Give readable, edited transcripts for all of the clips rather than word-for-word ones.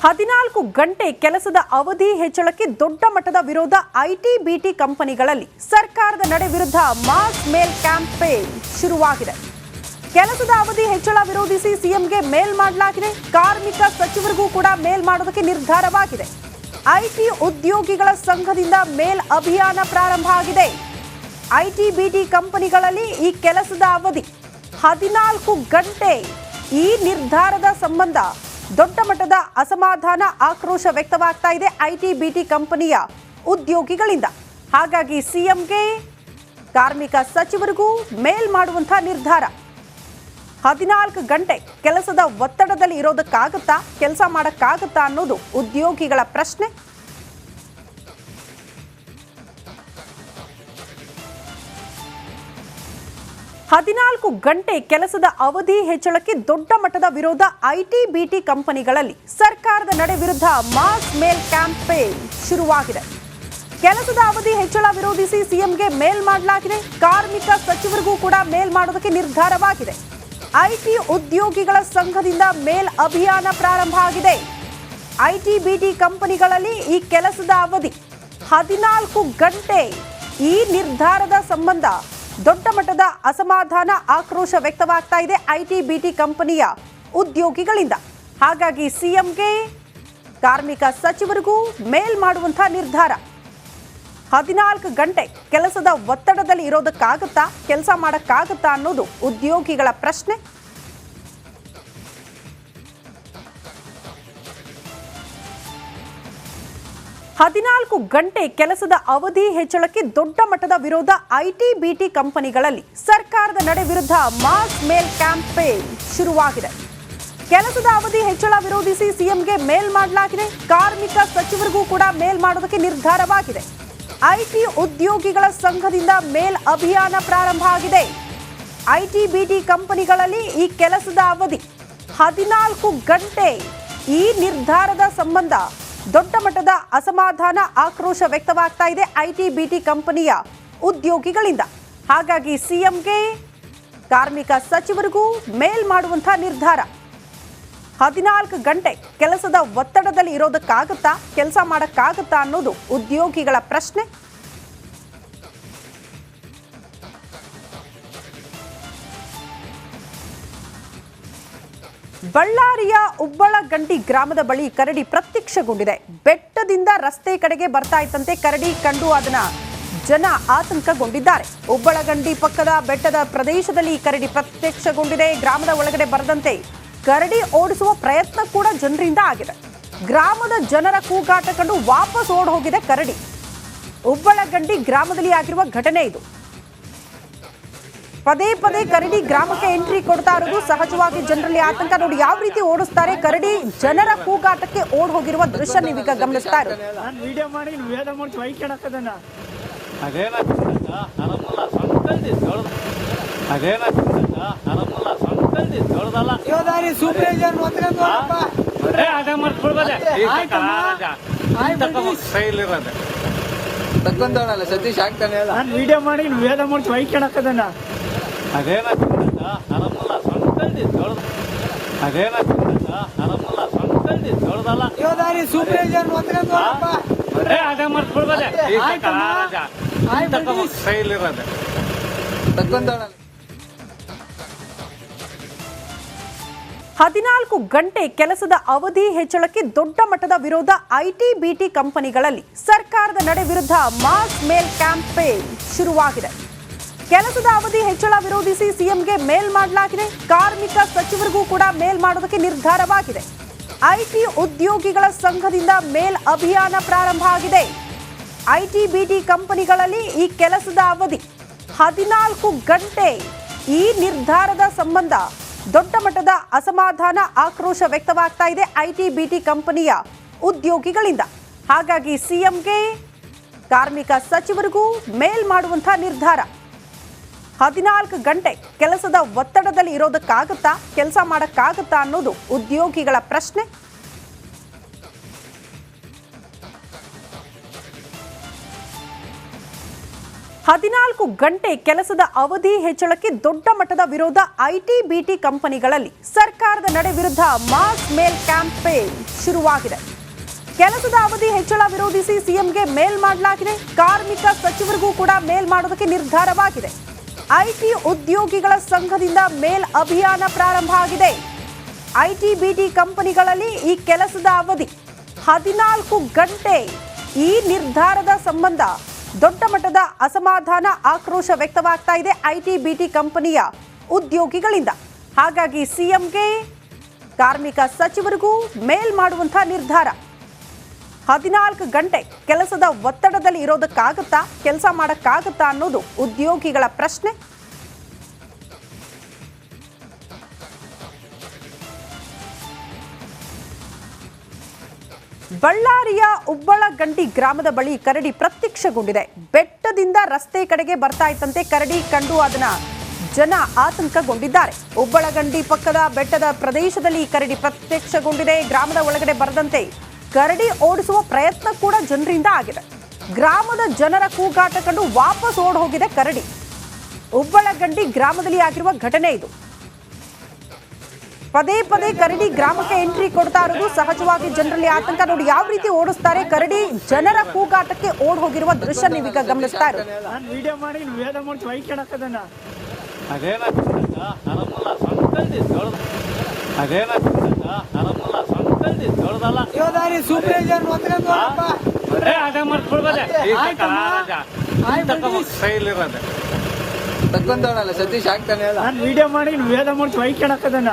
14 ಗಂಟೆ ಕೆಲಸದ ಅವಧಿ ಹೆಚ್ಚಳಕ್ಕೆ ದೊಡ್ಡ ಮಟ್ಟದ ವಿರೋಧ ಐಟಿ ಬಿಟಿ ಕಂಪನಿಗಳಲ್ಲಿ ಸರ್ಕಾರದ ನಡೆ ವಿರುದ್ಧ ಮಾಸ್ ಮೇಲ್ ಕ್ಯಾಂಪೇನ್ ಶುರುವಾಗಿದೆ. ಕೆಲಸದ ಅವಧಿ ಹೆಚ್ಚಳ ವಿರೋಧಿಸಿ ಸಿಎಂಗೆ ಮೇಲ್ ಮಾಡಲಾಗಿದೆ. ಕಾರ್ಮಿಕ ಸಚಿವರಿಗೂ ಕೂಡ ಮೇಲ್ ಮಾಡೋದಕ್ಕೆ ನಿರ್ಧಾರವಾಗಿದೆ. ಐಟಿ ಉದ್ಯೋಗಿಗಳ ಸಂಘದಿಂದ ಮೇಲ್ ಅಭಿಯಾನ ಪ್ರಾರಂಭ ಆಗಿದೆ. ಐಟಿ ಬಿಟಿ ಕಂಪನಿಗಳಲ್ಲಿ ಈ ಕೆಲಸದ ಅವಧಿ 14 ಗಂಟೆ. ಈ ನಿರ್ಧಾರದ ಸಂಬಂಧ ದೊಡ್ಡ ಮಟ್ಟದ ಅಸಮಾಧಾನ, ಆಕ್ರೋಶ ವ್ಯಕ್ತವಾಗ್ತಾ ಇದೆ ಐಟಿ ಬಿಟಿ ಕಂಪನಿಯ ಉದ್ಯೋಗಿಗಳಿಂದ. ಹಾಗಾಗಿ ಸಿಎಂಗೆ ಕಾರ್ಮಿಕ ಸಚಿವರಿಗೂ ಮೇಲ್ ಮಾಡುವಂತಹ ನಿರ್ಧಾರ. 14 ಗಂಟೆ ಕೆಲಸದ ಒತ್ತಡದಲ್ಲಿ ಇರೋದಕ್ಕಾಗುತ್ತಾ, ಕೆಲಸ ಮಾಡಕ್ಕಾಗುತ್ತಾ ಅನ್ನೋದು ಉದ್ಯೋಗಿಗಳ ಪ್ರಶ್ನೆ. ಹದಿನಾಲ್ಕು ಗಂಟೆ ಕೆಲಸದ ಅವಧಿ ಹೆಚ್ಚಳಕ್ಕೆ ದೊಡ್ಡ ಮಟ್ಟದ ವಿರೋಧ ಐಟಿ ಬಿಟಿ ಕಂಪನಿಗಳಲ್ಲಿ ಸರ್ಕಾರದ ನಡೆ ವಿರುದ್ಧ ಮಾಸ್ ಮೇಲ್ ಕ್ಯಾಂಪೇನ್ ಶುರುವಾಗಿದೆ. ಕೆಲಸದ ಅವಧಿ ಹೆಚ್ಚಳ ವಿರೋಧಿಸಿ ಸಿಎಂಗೆ ಮೇಲ್ ಮಾಡಲಾಗಿದೆ. ಕಾರ್ಮಿಕ ಸಚಿವರಿಗೂ ಕೂಡ ಮೇಲ್ ಮಾಡೋದಕ್ಕೆ ನಿರ್ಧಾರವಾಗಿದೆ. ಐಟಿ ಉದ್ಯೋಗಿಗಳ ಸಂಘದಿಂದ ಮೇಲ್ ಅಭಿಯಾನ ಪ್ರಾರಂಭ ಆಗಿದೆ. ಐಟಿ ಬಿಟಿ ಕಂಪನಿಗಳಲ್ಲಿ ಈ ಕೆಲಸದ ಅವಧಿ 14 ಗಂಟೆ. ಈ ನಿರ್ಧಾರದ ಸಂಬಂಧ ದೊಡ್ಡ ಮಟ್ಟದ ಅಸಮಾಧಾನ, ಆಕ್ರೋಶ ವ್ಯಕ್ತವಾಗ್ತಾ ಇದೆ ಐಟಿ ಬಿಟಿ ಕಂಪನಿಯ ಉದ್ಯೋಗಿಗಳಿಂದ. ಹಾಗಾಗಿ ಸಿಎಂಗೆ ಕಾರ್ಮಿಕ ಸಚಿವರಿಗೂ ಮೇಲ್ ಮಾಡುವಂತಹ ನಿರ್ಧಾರ. 14 ಗಂಟೆ ಕೆಲಸದ ಒತ್ತಡದಲ್ಲಿ ಇರೋದಕ್ಕಾಗುತ್ತಾ, ಕೆಲಸ ಮಾಡಕ್ಕಾಗುತ್ತಾ ಅನ್ನೋದು ಉದ್ಯೋಗಿಗಳ ಪ್ರಶ್ನೆ. ಹದಿನಾಲ್ಕು ಗಂಟೆ ಕೆಲಸದ ಅವಧಿ ಹೆಚ್ಚಳಕ್ಕೆ ದೊಡ್ಡ ಮಟ್ಟದ ವಿರೋಧ ಐಟಿ ಬಿಟಿ ಕಂಪನಿಗಳಲ್ಲಿ ಸರ್ಕಾರದ ನಡೆ ವಿರುದ್ಧ ಮಾಸ್ ಮೇಲ್ ಕ್ಯಾಂಪೇನ್ ಶುರುವಾಗಿದೆ. ಕೆಲಸದ ಅವಧಿ ಹೆಚ್ಚಳ ವಿರೋಧಿಸಿ ಸಿಎಂಗೆ ಮೇಲ್ ಮಾಡಲಾಗಿದೆ. ಕಾರ್ಮಿಕ ಸಚಿವರಿಗೂ ಕೂಡ ಮೇಲ್ ಮಾಡೋದಕ್ಕೆ ನಿರ್ಧಾರವಾಗಿದೆ. ಐಟಿ ಉದ್ಯೋಗಿಗಳ ಸಂಘದಿಂದ ಮೇಲ್ ಅಭಿಯಾನ ಪ್ರಾರಂಭ ಆಗಿದೆ. ಐಟಿ ಬಿಟಿ ಕಂಪನಿಗಳಲ್ಲಿ ಈ ಕೆಲಸದ ಅವಧಿ 14 ಗಂಟೆ. ಈ ನಿರ್ಧಾರದ ಸಂಬಂಧ ದೊಡ್ಡ ಮಟ್ಟದ ಅಸಮಾಧಾನ, ಆಕ್ರೋಶ ವ್ಯಕ್ತವಾಗ್ತಾ ಇದೆ ಐಟಿ ಬಿಟಿ ಕಂಪನಿಯ ಉದ್ಯೋಗಿಗಳಿಂದ. ಹಾಗಾಗಿ ಸಿಎಂಗೆ ಕಾರ್ಮಿಕ ಸಚಿವರಿಗೂ ಮೇಲ್ ಮಾಡುವಂತಹ ನಿರ್ಧಾರ. 14 ಗಂಟೆ ಕೆಲಸದ ಒತ್ತಡದಲ್ಲಿ ಇರೋದಕ್ಕಾಗುತ್ತಾ, ಕೆಲಸ ಮಾಡಕ್ಕಾಗುತ್ತಾ ಅನ್ನೋದು ಉದ್ಯೋಗಿಗಳ ಪ್ರಶ್ನೆ. ಬಳ್ಳಾರಿಯ ಉಬ್ಬಳಗಂಡಿ ಗ್ರಾಮದ ಬಳಿ ಕರಡಿ ಪ್ರತ್ಯಕ್ಷಗೊಂಡಿದೆ. ಬೆಟ್ಟದಿಂದ ರಸ್ತೆ ಕಡೆಗೆ ಬರ್ತಾ ಇತ್ತಂತೆ ಕರಡಿ ಕಂಡು ಅದನ್ನ ಜನ ಆತಂಕಗೊಂಡಿದ್ದಾರೆ. ಉಬ್ಬಳಗಂಡಿ ಪಕ್ಕದ ಬೆಟ್ಟದ ಪ್ರದೇಶದಲ್ಲಿ ಕರಡಿ ಪ್ರತ್ಯಕ್ಷಗೊಂಡಿದೆ. ಗ್ರಾಮದ ಒಳಗಡೆ ಬರದಂತೆ ಕರಡಿ ಓಡಿಸುವ ಪ್ರಯತ್ನ ಕೂಡ ಜನರಿಂದ ಆಗಿದೆ. ಗ್ರಾಮದ ಜನರ ಕೂಗಾಟ ಕಂಡು ವಾಪಸ್ ಓಡ್ ಹೋಗಿದೆ ಕರಡಿ. ಉಬ್ಬಳಗಂಡಿ ಗ್ರಾಮದಲ್ಲಿ ಆಗಿರುವ ಘಟನೆ ಇದು. ಪದೇ ಪದೇ ಕರಡಿ ಗ್ರಾಮಕ್ಕೆ ಎಂಟ್ರಿ ಕೊಡ್ತಾ ಇರೋದು ಸಹಜವಾಗಿ ಜನರಲ್ಲಿ ಆತಂಕ. ನೋಡಿ ಯಾವ ರೀತಿ ಓಡಿಸ್ತಾರೆ ಕರಡಿ. ಜನರ ಕೂಗಾಟಕ್ಕೆ ಓಡ್ ಹೋಗಿರುವ ದೃಶ್ಯ ನೀವೀಗ ಗಮನಿಸ್ತಾ ಇರೋದು. ತಕ್ಕೊಂಡವನಲ್ಲ ಸತೀಶ್ ಆಗ್ತಾನೆ ವಿಡಿಯೋ ಮಾಡಿ ವೇದ ಮಾಡಿ ವೈಕಣಕ್ಕದನ್ನ ತಕ್ಕೊಂಡವನಲ್ಲ. 14 ಗಂಟೆ ಕೆಲಸದ ಅವಧಿ ಹೆಚ್ಚಳಕ್ಕೆ ದೊಡ್ಡ ಮಟ್ಟದ ವಿರೋಧ ಐಟಿ ಬಿಟಿ ಕಂಪನಿಗಳಲ್ಲಿ ಸರ್ಕಾರದ ನಡೆ ವಿರುದ್ಧ ಮಾಸ್ ಮೇಲ್ ಕ್ಯಾಂಪೇನ್ ಶುರುವಾಗಿದೆ. ಕೆಲಸದ ಅವಧಿ ಹೆಚ್ಚಳ ವಿರೋಧಿಸಿ ಸಿಎಂಗೆ ಮೇಲ್ ಮಾಡಲಾಗಿದೆ. ಕಾರ್ಮಿಕ ಸಚಿವರಿಗೂ ಕೂಡ ಮೇಲ್ ಮಾಡೋದಕ್ಕೆ ನಿರ್ಧಾರವಾಗಿದೆ. ಐಟಿ ಉದ್ಯೋಗಿಗಳ ಸಂಘದಿಂದ ಮೇಲ್ ಅಭಿಯಾನ ಪ್ರಾರಂಭ ಆಗಿದೆ. ಐಟಿ ಬಿಟಿ ಕಂಪನಿಗಳಲ್ಲಿ ಈ ಕೆಲಸದ ಅವಧಿ 14 ಗಂಟೆ. ಈ ನಿರ್ಧಾರದ ಸಂಬಂಧ ದೊಡ್ಡ ಮಟ್ಟದ ಅಸಮಾಧಾನ, ಆಕ್ರೋಶ ವ್ಯಕ್ತವಾಗ್ತಾ ಇದೆ ಐಟಿ ಬಿಟಿ ಕಂಪನಿಯ ಉದ್ಯೋಗಿಗಳಿಂದ. ಹಾಗಾಗಿ ಸಿಎಂಗೆ ಕಾರ್ಮಿಕ ಸಚಿವರಿಗೂ ಮೇಲ್ ಮಾಡುವಂತಹ ನಿರ್ಧಾರ. 14 ಗಂಟೆ ಕೆಲಸದ ಒತ್ತಡದಲ್ಲಿ ಇರೋದಕ್ಕಾಗುತ್ತಾ, ಕೆಲಸ ಮಾಡಕ್ಕಾಗುತ್ತಾ ಅನ್ನೋದು ಉದ್ಯೋಗಿಗಳ ಪ್ರಶ್ನೆ. 14 ಗಂಟೆ ಕೆಲಸದ ಅವಧಿ ಹೆಚ್ಚಳಕ್ಕೆ ದೊಡ್ಡ ಮಟ್ಟದ ವಿರೋಧ ಐಟಿ ಬಿಟಿ ಕಂಪನಿಗಳಲ್ಲಿ ಸರ್ಕಾರದ ನಡೆ ವಿರುದ್ಧ ಮಾಸ್ ಮೇಲ್ ಕ್ಯಾಂಪೇನ್ ಶುರುವಾಗಿದೆ. ಕೆಲಸದ ಅವಧಿ ಹೆಚ್ಚಳ ವಿರೋಧಿಸಿ ಸಿಎಂಗೆ ಮೇಲ್ ಮಾಡಲಾಗಿದೆ. ಕಾರ್ಮಿಕ ಸಚಿವರಿಗೂ ಕೂಡ ಮೇಲ್ ಮಾಡೋದಕ್ಕೆ ನಿರ್ಧಾರವಾಗಿದೆ. ಐಟಿ ಉದ್ಯೋಗಿಗಳ ಸಂಘದಿಂದ ಮೇಲ್ ಅಭಿಯಾನ ಪ್ರಾರಂಭ ಆಗಿದೆ. ಐಟಿ ಬಿಟಿ ಕಂಪನಿಗಳಲ್ಲಿ ಈ ಕೆಲಸದ ಅವಧಿ 14 ಗಂಟೆ. ಈ ನಿರ್ಧಾರದ ಸಂಬಂಧ ದೊಡ್ಡ ಮಟ್ಟದ ಅಸಮಾಧಾನ, ಆಕ್ರೋಶ ವ್ಯಕ್ತವಾಗ್ತಾ ಇದೆ ಐಟಿ ಬಿಟಿ ಕಂಪನಿಯ ಉದ್ಯೋಗಿಗಳಿಂದ. ಹಾಗಾಗಿ ಸಿಎಂಗೆ, ಕಾರ್ಮಿಕ ಸಚಿವರಿಗೂ ಮೇಲ್ ಮಾಡುವಂತಹ ನಿರ್ಧಾರ. 14 ಗಂಟೆ ಕೆಲಸದ ಒತ್ತಡದಲ್ಲಿ ಇರೋದಕ್ಕಾಗತ್ತಾ, ಕೆಲಸ ಮಾಡೋಕ್ಕಾಗತ್ತಾ ಅನ್ನೋದು ಉದ್ಯೋಗಿಗಳ ಪ್ರಶ್ನೆ. ಬಳ್ಳಾರಿಯ ಉಬ್ಬಳಗಂಡಿ ಗ್ರಾಮದ ಬಳಿ ಕರಡಿ ಪ್ರತ್ಯಕ್ಷಗೊಂಡಿದೆ. ಬೆಟ್ಟದಿಂದ ರಸ್ತೆ ಕಡೆಗೆ ಬರ್ತಾ ಇತ್ತಂತೆ ಕರಡಿ ಕಂಡು ಅದನ್ನ ಜನ ಆತಂಕಗೊಂಡಿದ್ದಾರೆ. ಉಬ್ಬಳಗಂಡಿ ಪಕ್ಕದ ಬೆಟ್ಟದ ಪ್ರದೇಶದಲ್ಲಿ ಈ ಕರಡಿ ಪ್ರತ್ಯಕ್ಷಗೊಂಡಿದೆ. ಗ್ರಾಮದ ಒಳಗಡೆ ಬರದಂತೆ ಕರಡಿ ಓಡಿಸುವ ಪ್ರಯತ್ನ ಕೂಡ ಜನರಿಂದ ಆಗಿದೆ. ಗ್ರಾಮದ ಜನರ ಕೂಗಾಟ ಕಂಡು ವಾಪಸ್ ಓಡ್ ಹೋಗಿದೆ ಕರಡಿ. ಉಬ್ಬಳಗಂಡಿ ಗ್ರಾಮದಲ್ಲಿ ಆಗಿರುವ ಘಟನೆ ಇದು. ಪದೇ ಪದೇ ಕರಡಿ ಗ್ರಾಮಕ್ಕೆ ಎಂಟ್ರಿ ಕೊಡ್ತಾ ಇರೋದು ಸಹಜವಾಗಿ ಜನರಲ್ಲಿ ಆತಂಕ. ನೋಡಿ ಯಾವ ರೀತಿ ಓಡಿಸ್ತಾರೆ ಕರಡಿ. ಜನರ ಕೂಗಾಟಕ್ಕೆ ಓಡ್ ಹೋಗಿರುವ ದೃಶ್ಯ ನೀವೀಗ ಗಮನಿಸ್ತಾ ಇರೋದು. ನಾನು ವಿಡಿಯೋ ಮಾಡಿ ವೇದ ಮಾಡಿ ವೈಕಣಕ್ಕದನ್ನ ತಕ್ಕೊಂಡವನಲ್ಲ ಸತೀಶ್ ಆಗ್ತಾನೆ. ನಾನು ವಿಡಿಯೋ ಮಾಡಿ ವೇದ ಮಾಡಿ ವೈಕಣಕ್ಕದನ್ನ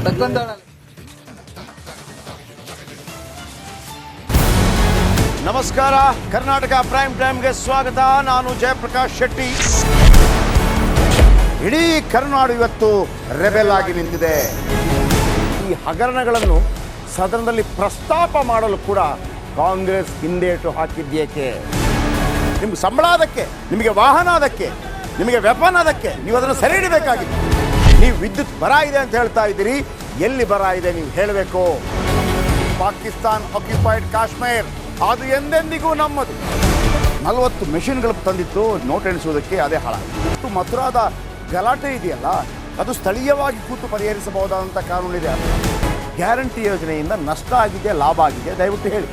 ತಕ್ಕೊಂಡವನಲ್ಲ. ನಮಸ್ಕಾರ, ಕರ್ನಾಟಕ ಪ್ರೈಮ್ ಟೈಮ್ಗೆ ಸ್ವಾಗತ. ನಾನು ಜಯಪ್ರಕಾಶ್ ಶೆಟ್ಟಿ. ಇಡೀ ಕರ್ನಾಡು ಇವತ್ತು ರೆಬೆಲ್ ಆಗಿ ನಿಂತಿದೆ. ಈ ಹಗರಣಗಳನ್ನು ಸದನದಲ್ಲಿ ಪ್ರಸ್ತಾಪ ಮಾಡಲು ಕೂಡ ಕಾಂಗ್ರೆಸ್ ಹಿಂದೇಟು ಹಾಕಿದ್ದೇಕೆ? ನಿಮ್ಗೆ ಸಂಬಳ ಅದಕ್ಕೆ, ನಿಮಗೆ ವಾಹನ ಅದಕ್ಕೆ, ನಿಮಗೆ ವೆಪನ್ ಅದಕ್ಕೆ, ನೀವು ಅದನ್ನು ಸೆರೆ ಹಿಡಿಬೇಕಾಗಿದೆ. ನೀವು ವಿದ್ಯುತ್ ಬರ ಇದೆ ಅಂತ ಹೇಳ್ತಾ ಇದ್ದೀರಿ, ಎಲ್ಲಿ ಬರ ಇದೆ ನೀವು ಹೇಳಬೇಕು. ಪಾಕಿಸ್ತಾನ್ ಆಕ್ಯುಪೈಡ್ ಕಾಶ್ಮೀರ್ ಅದು ಎಂದೆಂದಿಗೂ ನಮ್ಮದು. 40 ಮೆಷಿನ್ಗಳು ತಂದಿತ್ತು ನೋಟ್ ಎಣಿಸುವುದಕ್ಕೆ, ಅದೇ ಹಾಳಾಯಿತು. ಮಥುರಾದ ಗಲಾಟೆ ಇದೆಯಲ್ಲ, ಅದು ಸ್ಥಳೀಯವಾಗಿ ಕೂತು ಪರಿಹರಿಸಬಹುದಾದಂಥ ಕಾನೂನಿದೆ. ಗ್ಯಾರಂಟಿ ಯೋಜನೆಯಿಂದ ನಷ್ಟ ಆಗಿದೆ, ಲಾಭ ಆಗಿದೆ, ದಯವಿಟ್ಟು ಹೇಳಿ.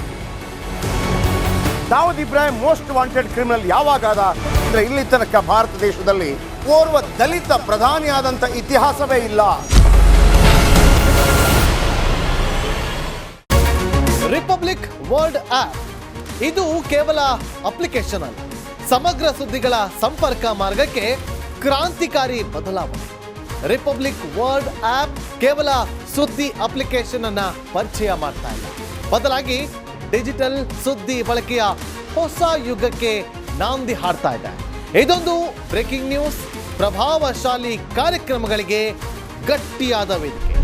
Dawood Ibrahim most wanted criminal ಯಾವಾಗಾದ ಅಂದರೆ ಇಲ್ಲಿ ತನಕ ಭಾರತ ದೇಶದಲ್ಲಿ ಓರ್ವ ದಲಿತ ಪ್ರಧಾನಿಯಾದಂಥ ಇತಿಹಾಸವೇ ಇಲ್ಲ. ರಿಪಬ್ಲಿಕ್ ವರ್ಲ್ಡ್ ಆಪ್ ಇದು ಕೇವಲ ಅಪ್ಲಿಕೇಶನ್ ಅಲ್ಲ, ಸಮಗ್ರ ಸುದ್ದಿಗಳ ಸಂಪರ್ಕ ಮಾರ್ಗಕ್ಕೆ ಕ್ರಾಂತಿಕಾರಿ ಬದಲಾವಣೆ. ರಿಪಬ್ಲಿಕ್ ವರ್ಲ್ಡ್ ಆಪ್ ಕೇವಲ ಸುದ್ದಿ ಅಪ್ಲಿಕೇಶನ್ ಅನ್ನ ಪರಿಚಯ ಮಾಡ್ತಾ ಇಲ್ಲ, ಬದಲಾಗಿ ಡಿಜಿಟಲ್ ಸುದ್ದಿ ಬಳಕೆಯ ಹೊಸ ಯುಗಕ್ಕೆ ನಾಂದಿ ಹಾಡ್ತಾ ಇದೆ. ಇದೊಂದು ಬ್ರೇಕಿಂಗ್ ನ್ಯೂಸ್, ಪ್ರಭಾವಶಾಲಿ ಕಾರ್ಯಕ್ರಮಗಳಿಗೆ ಗಟ್ಟಿಯಾದ ವೇದಿಕೆ.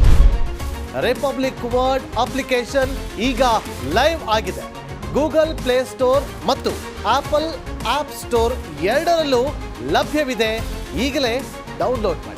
ರಿಪಬ್ಲಿಕ್ ವರ್ಲ್ಡ್ ಅಪ್ಲಿಕೇಶನ್ ಈಗ ಲೈವ್ ಆಗಿದೆ. ಗೂಗಲ್ ಪ್ಲೇ ಸ್ಟೋರ್ ಮತ್ತು ಆಪಲ್ ಆಪ್ ಸ್ಟೋರ್ ಎರಡರಲ್ಲೂ ಲಭ್ಯವಿದೆ. ಈಗಲೇ ಡೌನ್ಲೋಡ್ ಮಾಡಿ.